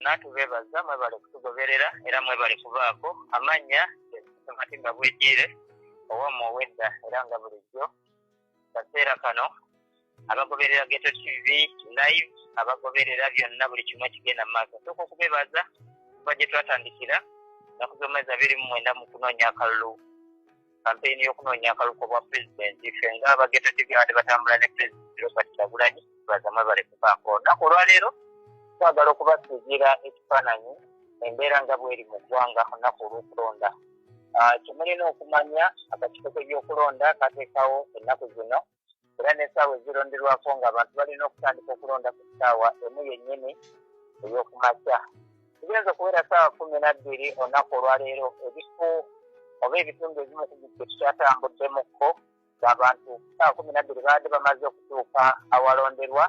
natubebaza mwebale kutugoberera era mwebale kubaako amanya matimba bwejire owamu owedda era nga bulijjo kaseera kano abagoberera Geto TV live abagoberera byonna buli kimu ekigenda mu maaso sooka okubebaza kuba gye twatandikira naku z'omwezi 29 mu kunoonya akalulu kampeyini y'okunoonya akaluko bwa pulezidenti ffe ng'aba Geto TV abadde batambula ne pulezidenti Robert Kyagulanyi tubaza mwebale kubaako olunaku olwaleero twagala okubatuugira ekifaananyi embeera nga bweri mu ggwanga olunaku olw'okulonda kimulina okumanya akakiiko k'ebyokulonda kateekawo ennaku zino era n'essaawa ezironderwako ng'abantu balina okutandika okulonda ku ssaawa emu yennyini ey'okumakya kigenza okubeera ssaawa 12 olunaku olwaleero ebifo oba ebitundu ebimu ku bye tukyatambuddemukko ng'abantu ssaawa 12 babadde bamaze okutuuka awalonderwa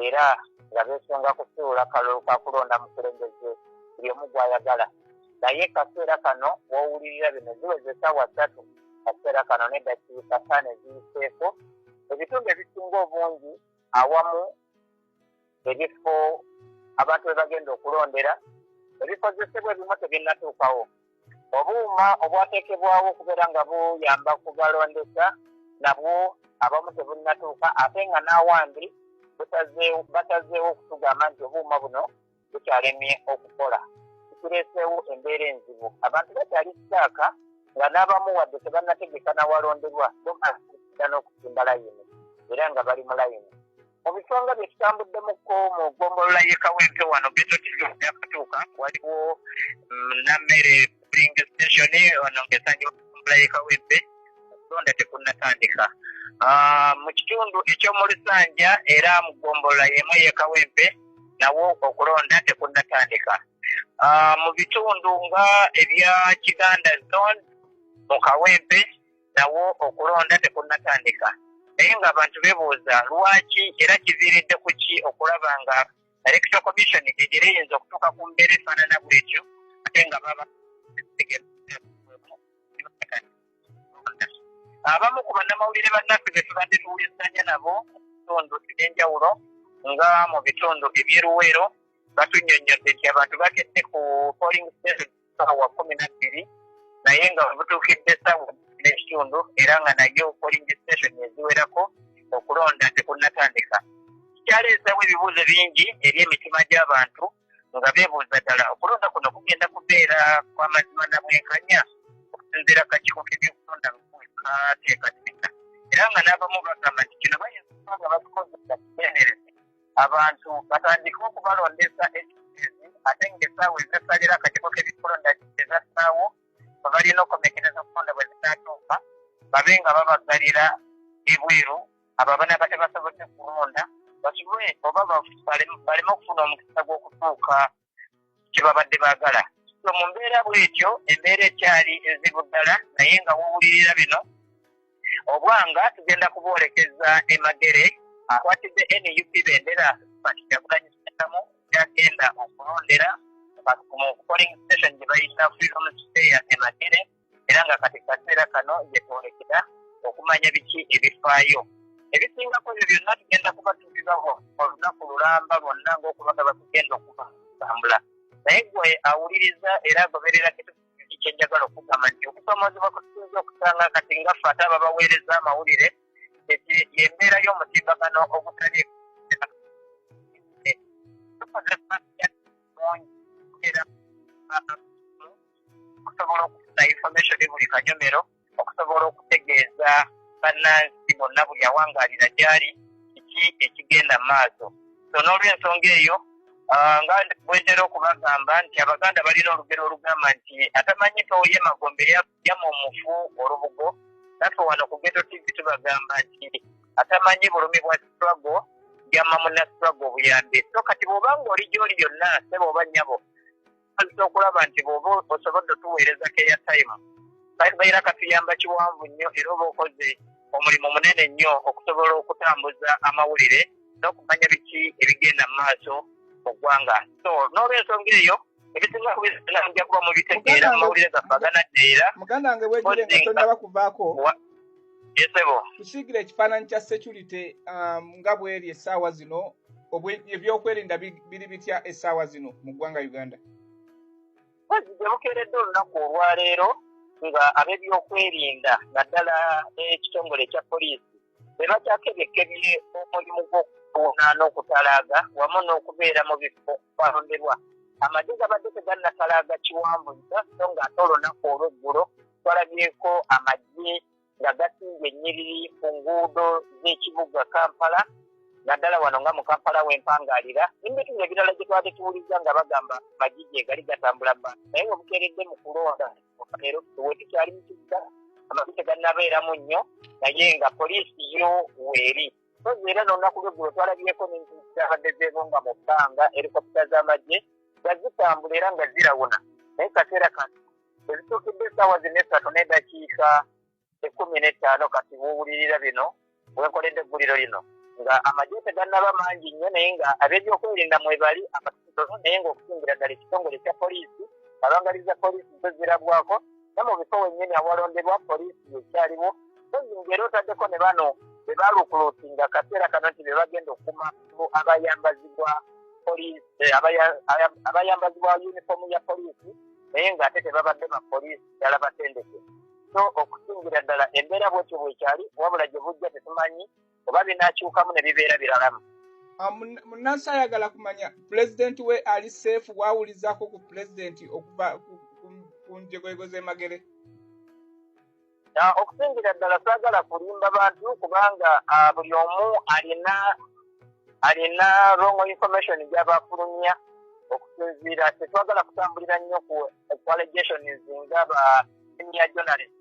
era nga beesonga kusuula kalulu ka kulonda mu kulembeze buli omu gw'ayagala naye kaseera kano w'owulirira bino ziweze essaawa 3 kaseera kano n'eddakiika 5 eziyiseeko ebitundu ebisinga obungi awamu ebifo abantu we bagenda okulondera ebikozesebwa ebimu tebinnatuukawo obuuma obwateekebwawo okubeera nga buyamba kubalondesa nabwo abamu tebunnatuuka ate nga n'awandi batazeewo okutugamba nti obuuma buno bukyalemye okukola kireeseewo embeera enzibu abantu bakyali sitaaka nga n'abamu wadde tebannategeka nawalonderwa bomaida n'okusimba layini era nga bali mu layini mu bisonga bye tutambuddemukko mu ggombolola y'e Kawempe wano Geto TV yakatuuka waliwo nammere polling station wano ng'esangibwa mu ggombolola y'e Kawempe okulonda tekunnatandika mu kitundu eky'omu Lusanja era mu ggombolola y'emu y'e Kawempe nawo okulonda tekunnatandika mu bitundu nga ebya Kiganda zone mu Kawempe nawo okulonda tekunnatandika naye ng'abantu beebuuza lwaki era kiviiridde ku ki okulaba nga Electoral Commission egera eyinza okutuuka ku mbeera efaanana bwetyo ate nga baba abamu ku bannamawulire bannaffe be tubadde tuwuliziganya nabo mu bitundu eby'enjawulo nga mu bitundu eby'Eruweero batunnyonnyodde nti abantu bakedde ku polling station ssaawa 12 naye nga butuukidde ssaawa n'ekitundu era nga nayo polling station eziwerako okulonda tekunnatandika kikyaleeseewo ebibuuzo bingi eri emitima gy'abantu nga beebuuza ddala okulonda kuno kugenda kubeera kw'amazima na bwenkanya okusinziira akakiiko k'ebyokulonda kateekateeka era nga n'abamu bagamba nti kino bayinza okuba nga bakikozesa kigendereze abantu batandike okubalondesa ekitezi ate ng'essaawa ezesalira akakiiko k'ebyokulonda ezassaawo bwe balina okumekereza okulonda bwe zinaatuuka babe nga babagalira ebweru abo abana batebasobodde kulonda basobole oba baleme okufuna omukisa gw'okutuuka kye babadde baagala so mu mbeera bwetyo embeera ekyali ezibu ddala naye nga wowulirira bino obwanga tugenda kuboolekeza Emagere akwatidde NUP bendera Kyagulanyi Ssentamu gyagenda okulondera mu polling station gye bayita Freedom Square Emagere era nga kati kaseera kano gyetwolekera okumanya biki ebifaayo ebisingako ebyo byonna tugenda kubatuukiraho olunaku lulamba lwonna ng'okubaga batugenda okutambula naye gwe awuliriza era agoberera kyenjagala okugamba nti okusoomozebwa kutusinza okusanga kati nga ffe ate ababaweereza amawulire yembeera y'omutimbagano ogutali okusobola okufuna information buli kanyomero okusobola okutegeeza bannansi bonna buli awangaalira gyali kiki ekigenda mu maaso so n'olw'ensonga eyo nga bwetera okubagamba nti abaganda balina olugero olugamba nti atamanyi tooye magombe yama omufu olubugo naffe wano ku Geto TV tubagamba nti atamanyi bulumi bwa struggle yama munna struggle obuyambi so kati bw'oba ng'oli gy'oli yonna sebo oba nnyabo azita okulaba nti bw'oba osobodde otuweereza airtime baira katuyamba kiwanvu nnyo era oba okoze omulimu munene nnyo okusobola okutambuza amawulire n'okumanya biki ebigenda mu maaso mu ggwanga so n'olw'ensonga eyo ebisinga kubisanja kuba mu bitegeera mu mawulire gaffe aganaddeera muganda wange bwegire nga tonnaba kuvaako yesebo tusiigire ekifaananyi kya security nga bweri essaawa zino ebyokwerinda biri bitya essaawa zino mu ggwanga Uganda? Gye bukeeredde olunaku olwaleero nga ab'ebyokwerinda naddala ekitongole ekya poliisi be bakyakebyekkebye omulimu gw'okukuuna n'okutalaaga wamu n'okubeera mu bifo balonderwa. Amagye gabadde tegannatalaaga kiwanvu so ng'ate olunaku olw'eggulo twalabyeko amagye nga gasinga ennyiriri ku nguudo z'ekibuga Kampala naddala wano nga mu Kampala w'empangaalira n'ebitundu ebirala gye twali tuwuliza nga bagamba amagye gali gatambula bbangi naye webukeeredde mu kulonda leero we tukyali mu kibuga amagye tegannabeeramu nnyo naye nga poliisi yo weeri so era n'olunaku lw'eggulo twalabyeko n'entuusi zabadde zeebonga mu bbanga helikopita z'amagye nga zitambula era nga zirawuna naye kaseera kati ezituukidde essaawa zino 3:15 kati buwulirira bino wenkoledde egguliro lino nga amagye tegannaba mangi nnyo naye nga ab'ebyokwerinda mwebali amatono naye ng'okusingira ddala ekitongole kya poliisi abangaliza poliisi zo zirabwako ne mu bifo wennyini awalonderwa poliisi ekyaliwo so ng'era otaddeko ne bano be baalukuluutinga akaseera kano nti be bagenda okukuuma abayambazibwa poliisi abayambazibwa yunifoomu ya poliisi naye ng'ate tebabadde bapoliisi ddala batendeke so okusingira ddala embeera bwetyo bwekyali wabula gye bujja tetumanyi oba binaakyukamu ne bibeera biralamu. Munnansi ayagala kumanya pulezidenti we ali seefu waawulizaako ku pulezidenti okuva ku njegoyego z'emagere? Okusingira ddala saagala kulimba bantu kubanga buli omu alina wrong information gy'abafulumya okusinziira tetwagala kutambulira nnyo ku allegations ng'aba senior journalist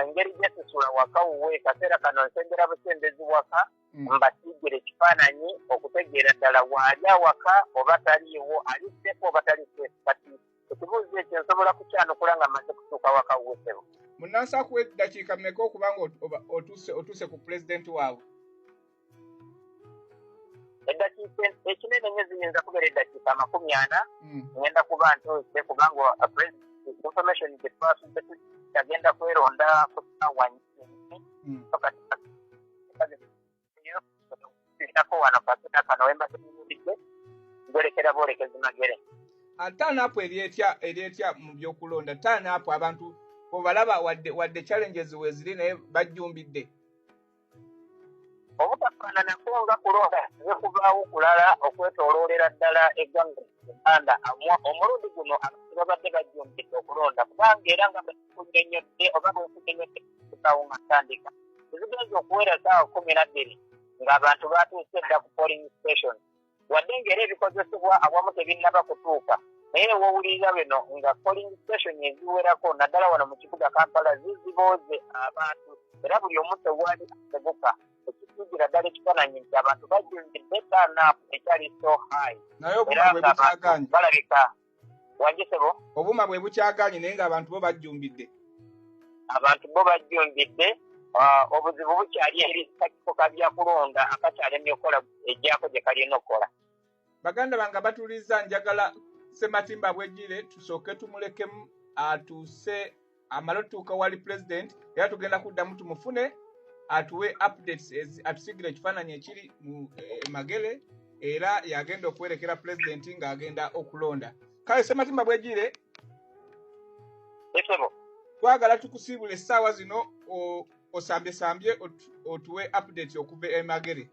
engeri gyesisula waka wuwe kaseera kano nsengera busendezi waka mbasiigire ekifaananyi okutegeera ddala waali awaka oba taliiwo ali seefu oba tali seefu kati ekibuuzo ekyo nsobola kukyanukula nga mmaze kutuuka waka wuwe sebo. Munnansi akuwa eddakiika mmeka okuba nga otuuse ku pulezidenti waabwe? Eddakiika ekinene nnyo ziyinza kubeera eddakiika 40 ngenda kuba ntuuse kubanga information gye twasudde agenda kweronda ku ssaawa nnyinako wano kaseera kano wembadde muwulidde njolekera boolekezi magere. Taanaapu eryetya mu byokulonda taanaapu abantu obalaba wadde challenges weziri naye bajjumbidde obutafaananako nga kulonda zekuvaawo kulala okwetooloolera ddala eggwanga Uganda omulundi guno abantu babadde bajjumbidde okulonda kubanga era nga bekunyonyodde oba bwekunyonyodde kutawo nga ntandika ezigenza okuwera ssaawa 12 ng'abantu batuuse dda ku polling station wadde ng'era ebikozesebwa awamu tebinnaba kutuuka naye wowulirira bino nga polling station eziwerako naddala wano mu kibuga Kampala zizibooze abantu era buli omu tewali asebuka ekituugira ddala ekifaananyi nti abantu bajjumbidde taanaapu ekyali so high era ng'abantu balabika wangisebo obuma bwe bukyaganye naye ng'abantu bo bajjumbidde obuzibu bukyali eri kakifo kabyakulonda akakyalemye okukola ejjako gye kalina okukola. Baganda bange batuliza njagala Ssematimba Bwejjire tusooke tumulekemu atuuse amale otuuka wali pulezidenti era tugenda kuddamu tumufune atuwe updates atusigire ekifaananyi ekiri mu Magere era yagenda okwerekera pulezidenti ng'agenda okulonda. Kale Ssematimba Bwejjire twagala tukusiibula essaawa zino osambye otuwe update okuva e Magere.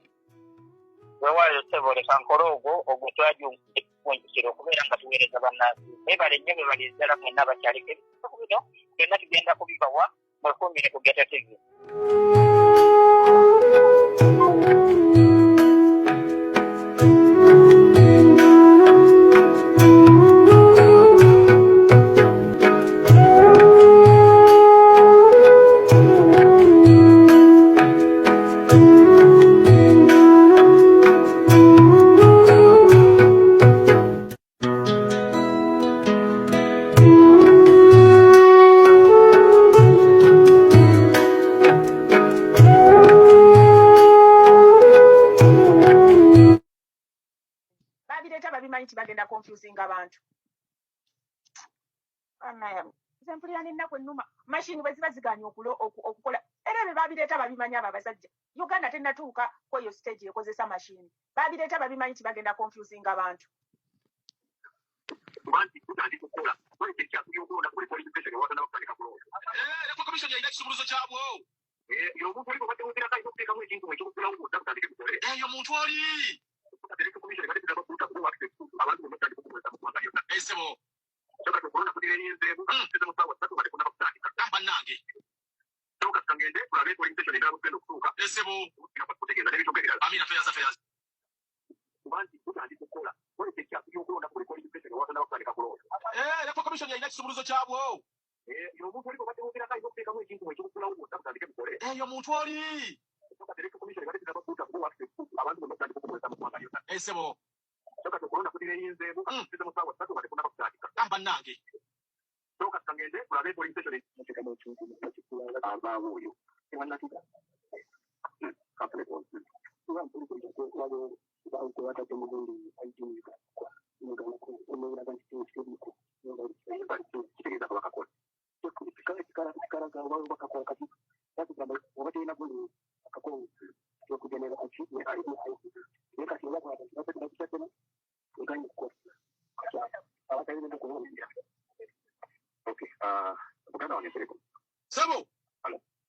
Wewaayo ssebo leka nkole ogwo twajjunkira okubeera nga tuweereza bannansi beebale nnyo bebali ddala mwenna bakyaliko ebintu bino byonna tugenda kubibawa mwekuumire ku Geto TV. Bagenda confusing abantu. Mpulira n'ennaku ennuma mashini bwe ziba ziganye okukola era ebyo babireeta babimanyi abo abasajja uganda tennatuuka kweyo stage ekozesa mashini babireeta babimanyi nti bagenda confusing abantu Banti kutandika okukola wali tekyakulya okulonda kuli qualification ewatana okutandika kulonda electoral commission yalina ekisumuluzo kyabwo omuntu oli bwebaddewogerako alina okuteekamu ekintu ekyokukulawo bwodda kutandika kukola eyo omuntu oli electoral commission ebategeraba kuuta kuwa abantu bemutandika okukolesa mu ggwanga lyonna esebo kyokati okulonda kulira eyinzeebu eze mu ssaawa ssatu bale kunaba kutandika bannange kyokati kangende tulabe qualification endala bugenda okutuuka esebo kutegeeza n'ebintu ebirala amina feyas Banti kutandika okukola wali tekyakulya okulonda kuli qualification ewatana okutandika kulonda electoral commission yalina ekisumuluzo kyabwo omuntu oli bwebaddewogerako alina okuteekamu ekintu ekyokukulawo bwodda kutandike kukole eyo omuntu oli electoral commission ebategeraba kuuta kuwa abantu bemutandika okukolesa mu ggwanga lyonna esebo kyokati okulonda kulira eyinzeebu eze mu ssaawa ssatu bale kunaba kutandika bannange kyokati kangende tulabe qualification ekiteekamu ekintu avaawo oyo ewannatuka Sabo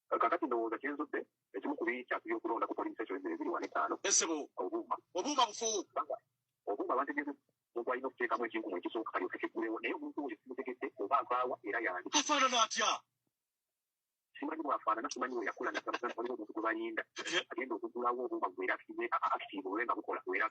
kakati ndowooza kyenzudde ekimu ku bikyakulya okulonda ku polisi ekyo ebiri wano etaano esebo obuuma bufu obuuma bantegeeze omuntu alina okuteekamu ekintu ekisooka kalyoke kiggulewo naye omuntu oyo simutegedde oba avaawa era yani afaanana atya simanyi bwafaanana simanyi we yakula waliwo omuntu gwe bayinda agenda okuggulawo obuuma bwera akitiibwe nga bukola bwera